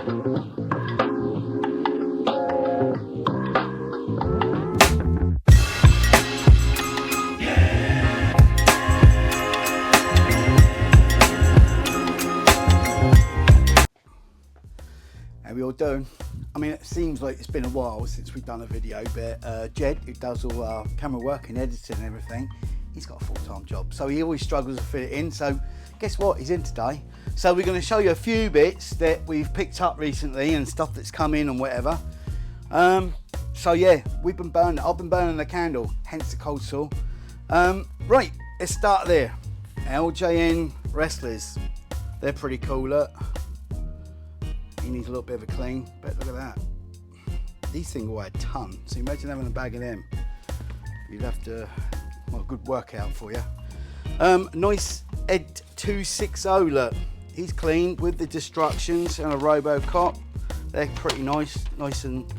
How we all doing? I mean, it seems like it's been a while since we've done a video, but Jed, who does all our camera work and editing and everything, he's got a full-time job, so he always struggles to fit it in. So guess what, he's in today. So we're going to show you a few bits that we've picked up recently and stuff that's come in and whatever. So yeah, I've been burning the candle, hence the cold sore. Right, let's start there. LJN wrestlers, they're pretty cool. Look, he needs a little bit of a clean, but look at that. These things weigh a ton, so imagine having a bag of them. You'd have to, well, a good workout for you. Nice Ed 260, look, he's clean with the destructions and a RoboCop. They're pretty nice and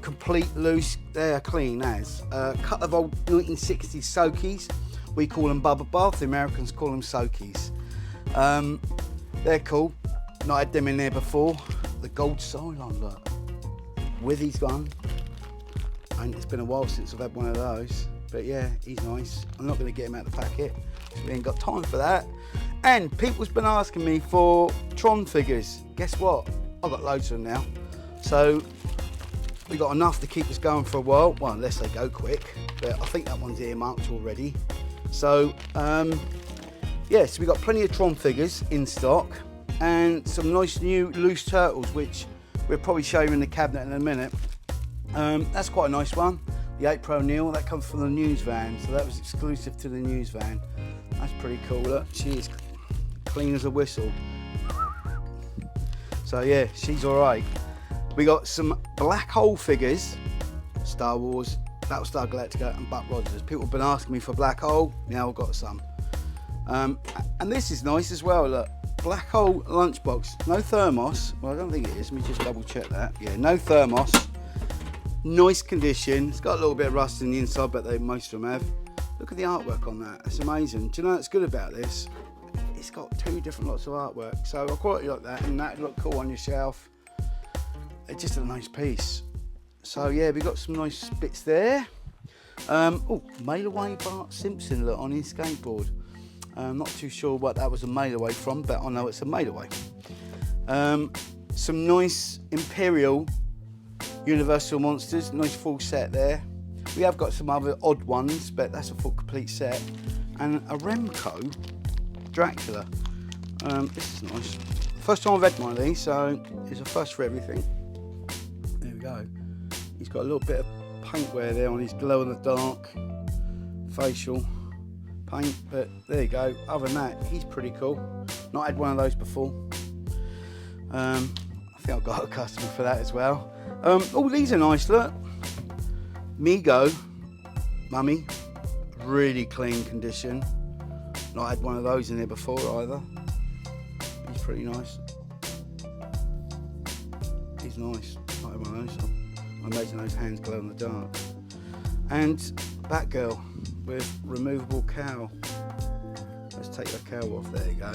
complete loose. They are clean as. Cut of old 1960s Soakies. We call them Bubba Bath, the Americans call them Soakies. They're cool, not had them in there before. The gold Cylon, look, with his gun. And it's been a while since I've had one of those, but yeah, he's nice. I'm not going to get him out of the packet, we ain't got time for that. And people's been asking me for Tron figures. Guess what? I've got loads of them now. So we got enough to keep us going for a while. Well, unless they go quick, but I think that one's earmarked already. So yeah, so we got plenty of Tron figures in stock and some nice new loose turtles, which we'll probably show you in the cabinet in a minute. That's quite a nice one. The 8 Pro Neil, that comes from the news van, so that was exclusive to the news van. That's pretty cool. Look, she is clean as a whistle. So yeah, she's all right. We got some black hole figures, Star Wars, Battlestar Galactica and Buck Rogers. People have been asking me for black hole, now I've got some. And this is nice as well, look. Black hole lunchbox, no thermos. Well, I don't think it is, let me just double check that. Yeah, no thermos. Nice condition. It's got a little bit of rust in the inside, but most of them have. Look at the artwork on that, it's amazing. Do you know what's good about this? It's got 2 different lots of artwork, so I quite like that, and that'd look cool on your shelf. It's just a nice piece. So yeah, we got some nice bits there. Oh, mail away Bart Simpson, look, on his skateboard. Not too sure what that was a mail away from, but I know it's a mail away. Some nice Imperial Universal Monsters, nice full set there. We have got some other odd ones, but that's a full complete set. And a Remco Dracula. This is nice. First time I've had one of these, so it's a first for everything. There we go. He's got a little bit of paint wear there on his glow in the dark facial paint, but there you go. Other than that, he's pretty cool. Not had one of those before. I think I've got a customer for that as well. Oh, these are nice, look. Mego Mummy, really clean condition. Not had one of those in there before either. He's pretty nice. He's nice. Not had one of those. I imagine those hands glow in the dark. And Batgirl with removable cowl. Let's take the cowl off. There you go.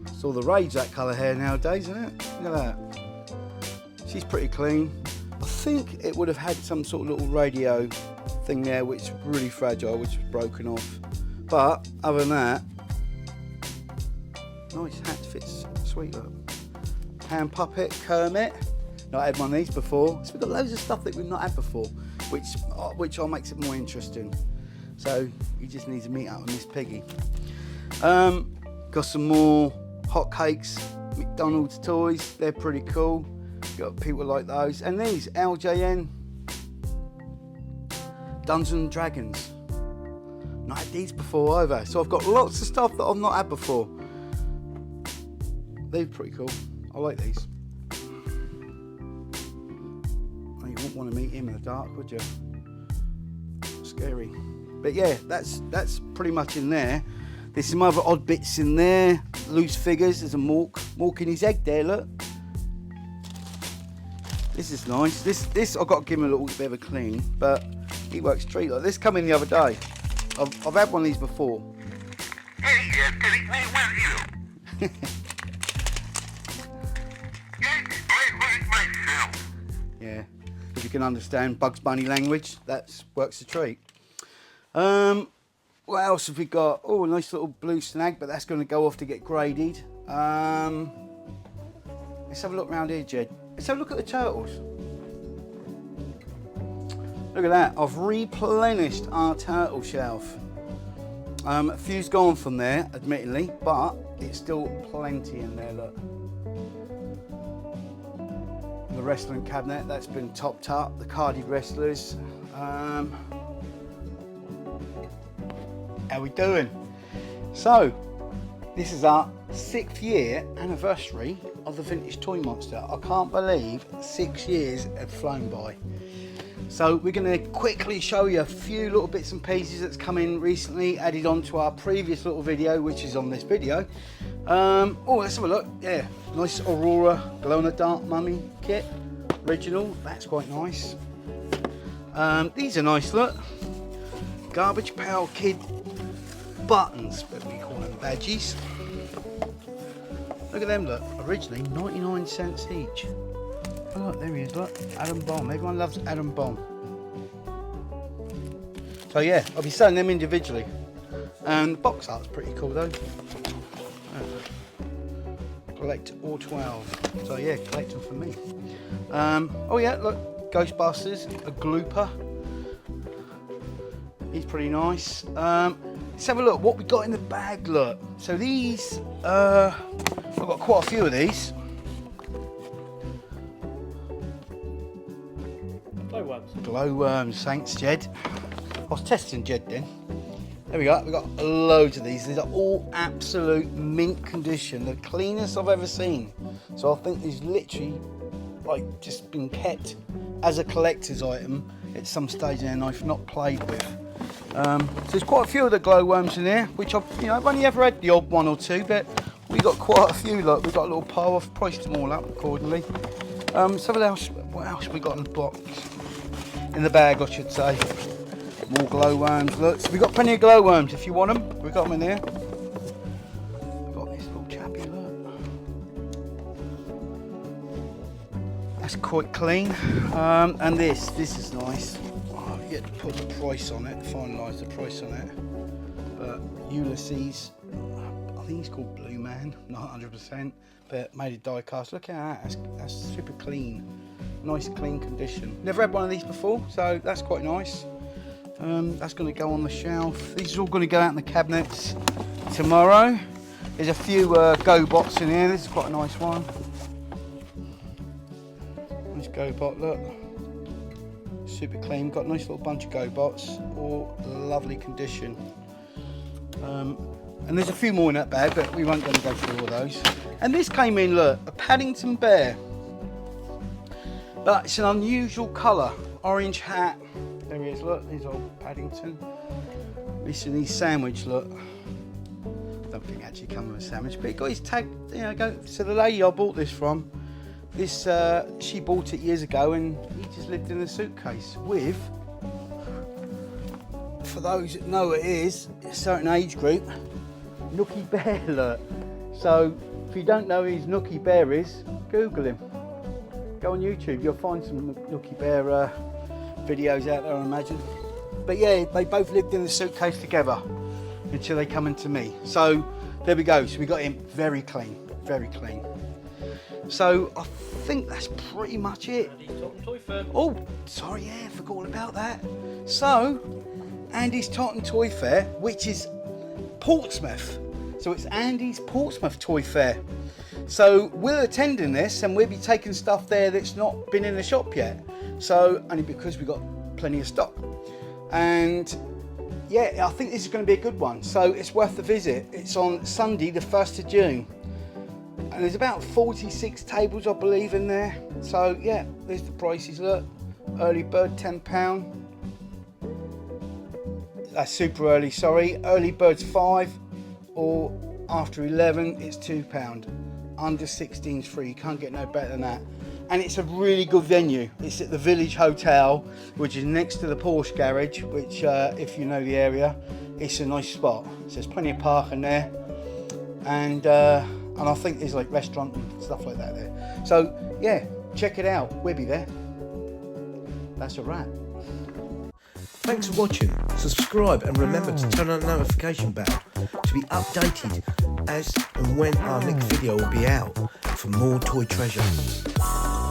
It's all the rage, that colour hair nowadays, isn't it? Look at that. She's pretty clean. I think it would have had some sort of little radio thing there, which is really fragile, which was broken off. But other than that, nice hat, fits sweet. Look. Hand puppet Kermit. Not had one of these before. So we've got loads of stuff that we've not had before, which all makes it more interesting. So you just need to meet up on this piggy. Got some more hot cakes, McDonald's toys. They're pretty cool. Got people like those. And these LJN Dungeons and Dragons. Not had these before either. So I've got lots of stuff that I've not had before. They're pretty cool. I like these. Oh, you wouldn't want to meet him in the dark, would you? Scary. But yeah, that's pretty much in there. There's some other odd bits in there. Loose figures. There's a Mork in his egg there, look. This is nice. This I've got to give him a little bit of a clean, but he works treat. Like this come in the other day. I've had one of these before. you can understand Bugs Bunny language, that works a treat. What else have we got? Oh, a nice little blue snag, but that's going to go off to get graded. Let's have a look around here, Jed. Let's have a look at the turtles. Look at that, I've replenished our turtle shelf. A few's gone from there, admittedly, but it's still plenty in there, look. The wrestling cabinet, that's been topped up, the carded wrestlers. How we doing? So, this is our 6th year anniversary of the Vintage Toy Monster. I can't believe 6 years have flown by. So we're going to quickly show you a few little bits and pieces that's come in recently, added on to our previous little video, which is on this video. Oh, let's have a look. Yeah, nice Aurora glow-in-the-dark mummy kit, original. That's quite nice. These are nice, look. Garbage Pail Kid buttons, but we call them badgies. Look at them, look. Originally 99 cents each. Oh, look, there he is, look. Adam Bomb. Everyone loves Adam Bomb. So yeah, I'll be selling them individually. And the box art's pretty cool though. Collect all 12. So yeah, collect them for me. Oh yeah, look, Ghostbusters, a Glooper. He's pretty nice. Let's have a look what we got in the bag, look. So these, I've got quite a few of these. Glowworms, thanks Jed. I was testing Jed then. There we go, we've got loads of these. These are all absolute mint condition, the cleanest I've ever seen. So I think these literally like just been kept as a collector's item at some stage in their life, not played with. So there's quite a few of the glowworms in there, which I've only ever had the odd one or two, but we got quite a few. Look, we've got a little pile. I've priced them all up accordingly. So what else we got in the box? In the bag, I should say. More glowworms. Look, so we've got plenty of glowworms if you want them. We've got them in there. We've got this little chappy, look. That's quite clean. And this is nice. Oh, I've yet to put the price on it, finalise the price on it. But Ulysses, I think he's called Blue Man, not 100%, but made of die cast. Look at that, that's super clean. Nice clean condition. Never had one of these before, so that's quite nice. That's going to go on the shelf. These are all going to go out in the cabinets tomorrow. There's a few GoBots in here. This is quite a nice one. Nice GoBot, look. Super clean. Got a nice little bunch of GoBots, all lovely condition. And there's a few more in that bag, but we won't go through all those. And this came in, look, a Paddington Bear. But it's an unusual colour, orange hat. There he is, look, he's old Paddington. Listen, he's sandwich, look. Don't think it actually come with a sandwich, but he got his tag, you know, so the lady I bought this from, she bought it years ago and he just lived in a suitcase with, for those that know what it is, a certain age group, Nookie Bear, look. So, if you don't know who his Nookie Bear is, Google him. Go on YouTube, you'll find some Nookie Bear videos out there, I imagine. But yeah, they both lived in the suitcase together until they come into me. So there we go. So we got him very clean, very clean. So I think that's pretty much it. Andy's Tot and Toy Fair. Oh, sorry, yeah, forgot all about that. So Andy's Tot and Toy Fair, which is Portsmouth. So it's Andy's Portsmouth Toy Fair. So we're attending this and we'll be taking stuff there that's not been in the shop yet. So only because we've got plenty of stock. And yeah, I think this is going to be a good one. So it's worth the visit. It's on Sunday, the 1st of June. And there's about 46 tables, I believe, in there. So yeah, there's the prices, look. Early bird, £10. That's super early, sorry. Early bird's £5, or after 11, it's £2. Under 16's free, you can't get no better than that. And it's a really good venue. It's at the Village Hotel, which is next to the Porsche garage, which if you know the area, it's a nice spot. So there's plenty of parking there. And I think there's like restaurant and stuff like that there. So yeah, check it out, we'll be there. that's a wrap. Thanks for watching. Subscribe and remember to turn on the notification bell to be updated as and when our next video will be out for more toy treasure.